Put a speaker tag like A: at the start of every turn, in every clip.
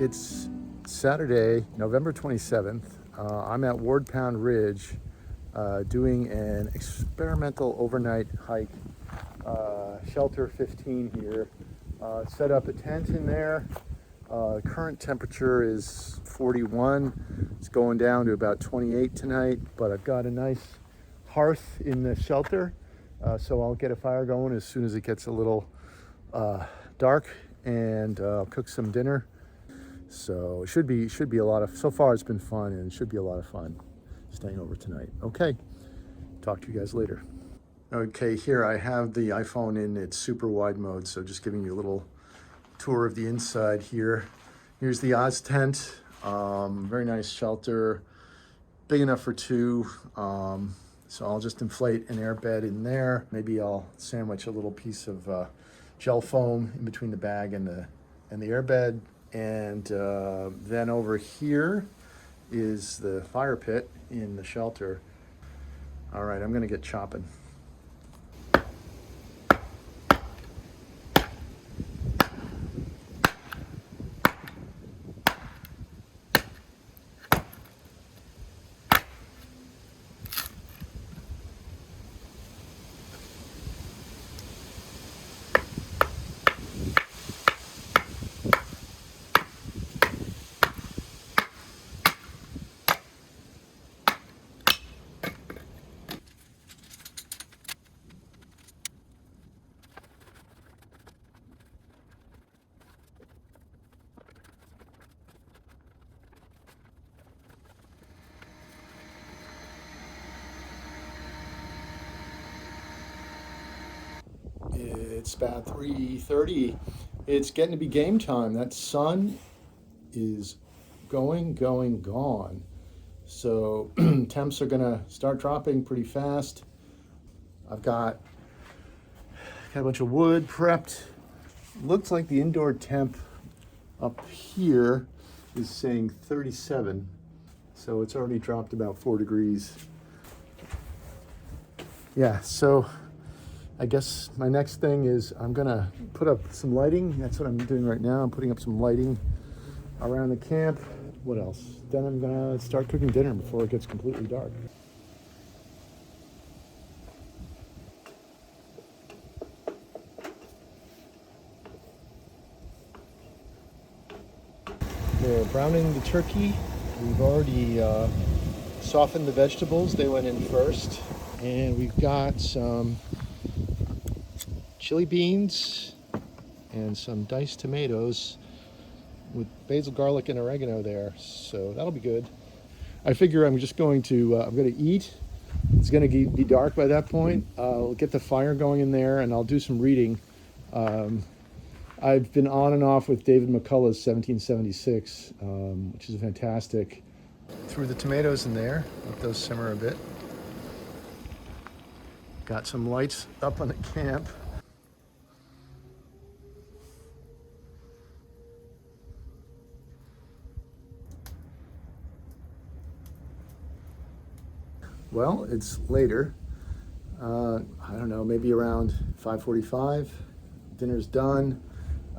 A: It's Saturday, November 27th. I'm at Ward Pound Ridge doing an experimental overnight hike. Shelter 15 here. Set up a tent in there. Current temperature is 41. It's going down to about 28 tonight, but I've got a nice hearth in the shelter, so I'll get a fire going as soon as it gets a little dark, and I'll cook some dinner. So it should be a lot of, so far it's been fun, and it should be a lot of fun staying over tonight. Okay, talk to you guys later. Okay, here I have the iPhone in its super wide mode, so just giving you a little tour of the inside here. Here's the Oz tent. Very nice shelter, big enough for two. So I'll just inflate an air bed in there. Maybe I'll sandwich a little piece of gel foam in between the bag and the air bed. And then over here is the fire pit in the shelter. All right, I'm gonna get chopping. It's about 3:30. It's getting to be game time. That sun is gone. So temps are gonna start dropping pretty fast. I've got a bunch of wood prepped. Looks like the indoor temp up here is saying 37. So it's already dropped about 4 degrees. Yeah, so I guess my next thing is I'm gonna put up some lighting. That's what I'm doing right now. I'm putting up some lighting around the camp. What else? Then I'm gonna start cooking dinner before it gets completely dark. We're browning the turkey. We've already softened the vegetables. They went in first. And we've got some chili beans and some diced tomatoes with basil, garlic, and oregano there. So that'll be good. I figure I'm just going to, I'm going to eat. It's going to be dark by that point. I'll get the fire going in there, and I'll do some reading. I've been on and off with David McCullough's 1776, which is fantastic. Threw the tomatoes in there, let those simmer a bit. Got some lights up on the camp. Well, it's later. I don't know, maybe around 5:45. Dinner's done.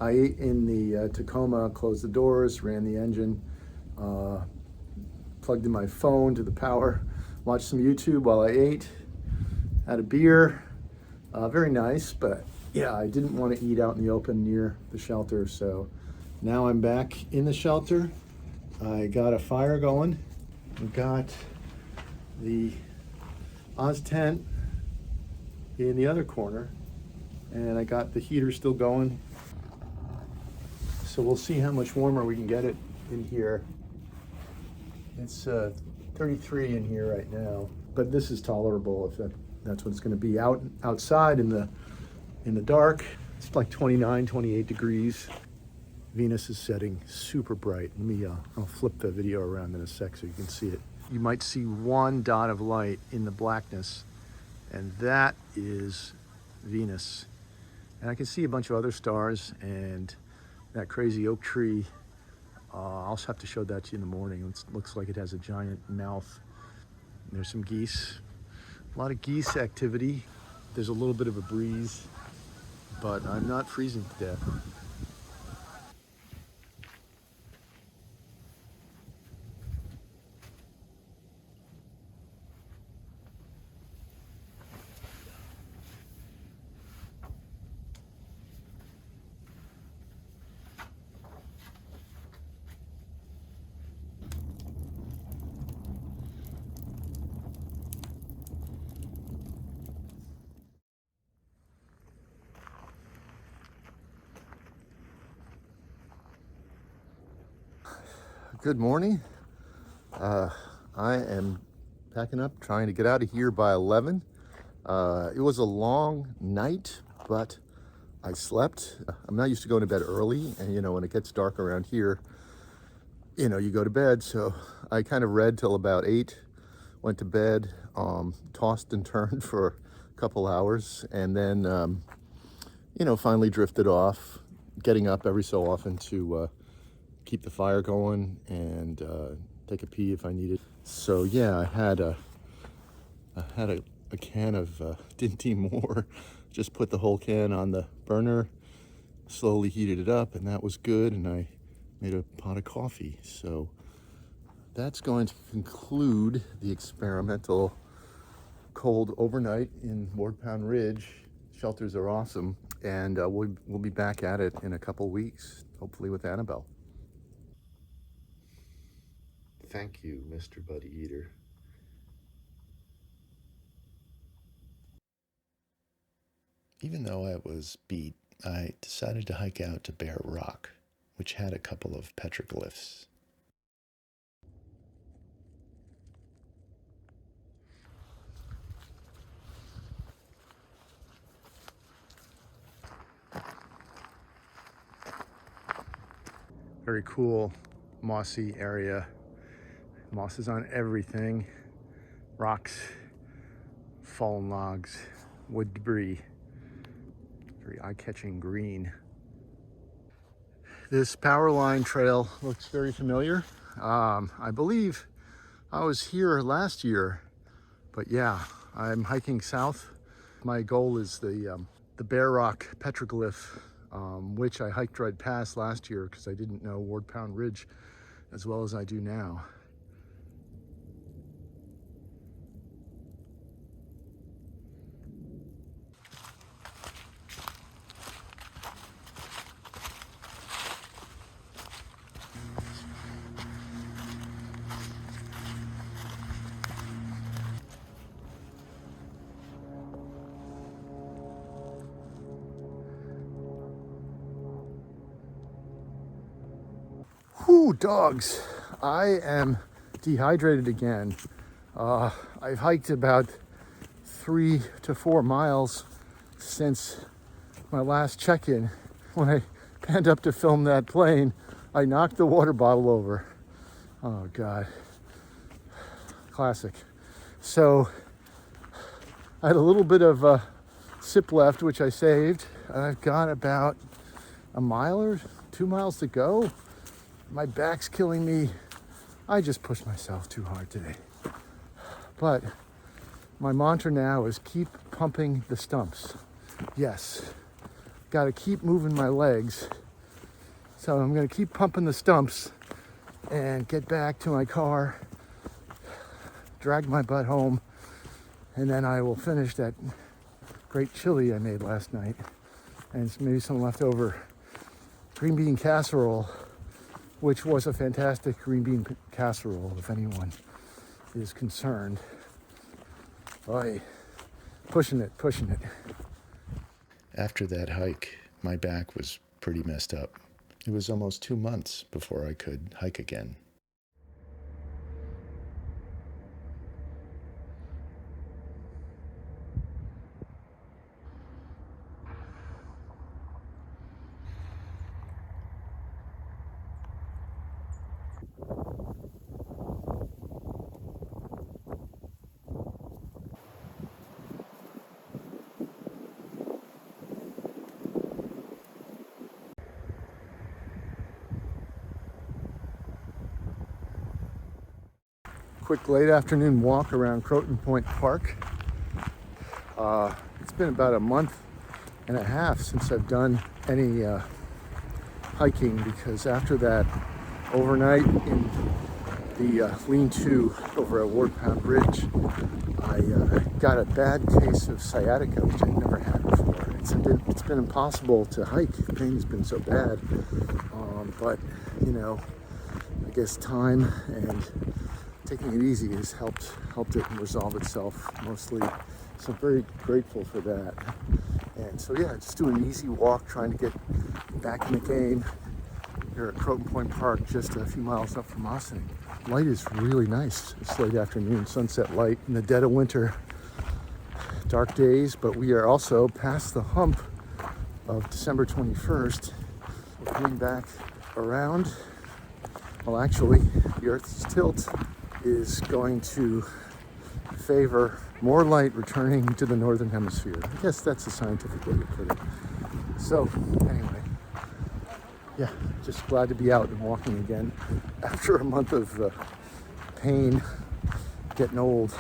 A: I ate in the Tacoma, closed the doors, ran the engine, plugged in my phone to the power, watched some YouTube while I ate, had a beer. Very nice, but yeah, I didn't want to eat out in the open near the shelter, so now I'm back in the shelter. I got a fire going. We've got the Oz tent in the other corner, and I got the heater still going. So we'll see how much warmer we can get it in here. It's 33 in here right now, but this is tolerable if that's what it's going to be. Outside in the dark, it's like 29, 28 degrees. Venus is setting super bright. I'll flip the video around in a sec so you can see it. You might see one dot of light in the blackness, and that is Venus. And I can see a bunch of other stars and that crazy oak tree. I'll have to show that to you in the morning. It looks like it has a giant mouth. There's some geese. A lot of geese activity. There's a little bit of a breeze, but I'm not freezing to death. Good morning. I am packing up, trying to get out of here by 11. It was a long night, but I slept. I'm not used to going to bed early, and when it gets dark around here, you go to bed. So I kind of read till about 8, went to bed, tossed and turned for a couple hours, and then finally drifted off, getting up every so often to keep the fire going and take a pee if I needed. So yeah, I had a can of didn't need more. Just put the whole can on the burner, slowly heated it up, and that was good. And I made a pot of coffee. So that's going to conclude the experimental cold overnight in Ward Pound Ridge. Shelters are awesome, and we'll be back at it in a couple weeks, hopefully with Annabelle. Thank you, Mr. Buddy Eater.
B: Even though I was beat, I decided to hike out to Bear Rock, which had a couple of petroglyphs.
A: Very cool, mossy area. Moss is on everything. Rocks, fallen logs, wood debris. Very eye-catching green. This power line trail looks very familiar. I believe I was here last year, but yeah, I'm hiking south. My goal is the Bear Rock petroglyph, which I hiked right past last year because I didn't know Ward Pound Ridge as well as I do now. Whew, dogs. I am dehydrated again. I've hiked about 3 to 4 miles since my last check-in. When I panned up to film that plane, I knocked the water bottle over. Oh God, classic. So I had a little bit of a sip left, which I saved. I've got about a mile or 2 miles to go. My back's killing me. I just pushed myself too hard today. But my mantra now is keep pumping the stumps. Yes, got to keep moving my legs. So I'm going to keep pumping the stumps and get back to my car, drag my butt home, and then I will finish that great chili I made last night and maybe some leftover green bean casserole, which was a fantastic green bean casserole, if anyone is concerned. Boy, pushing it.
B: After that hike, my back was pretty messed up. It was almost 2 months before I could hike again.
A: Quick late afternoon walk around Croton Point Park. It's been about a month and a half since I've done any hiking, because after that overnight in the Lean-to over at Ward Pound Ridge, I got a bad case of sciatica, which I'd never had before. It's been impossible to hike. The pain's been so bad, but I guess time and taking it easy has helped it resolve itself mostly. So I'm very grateful for that. And so yeah, just doing an easy walk, trying to get back in the game. here at Croton Point Park, just a few miles up from Austin. Light is really nice. It's late afternoon, sunset light in the dead of winter. Dark days, but we are also past the hump of December 21st. We're coming back around. Well, actually, the Earth's tilt is going to favor more light returning to the northern hemisphere. I guess that's the scientific way to put it. So, anyway, yeah, just glad to be out and walking again after a month of pain, getting old.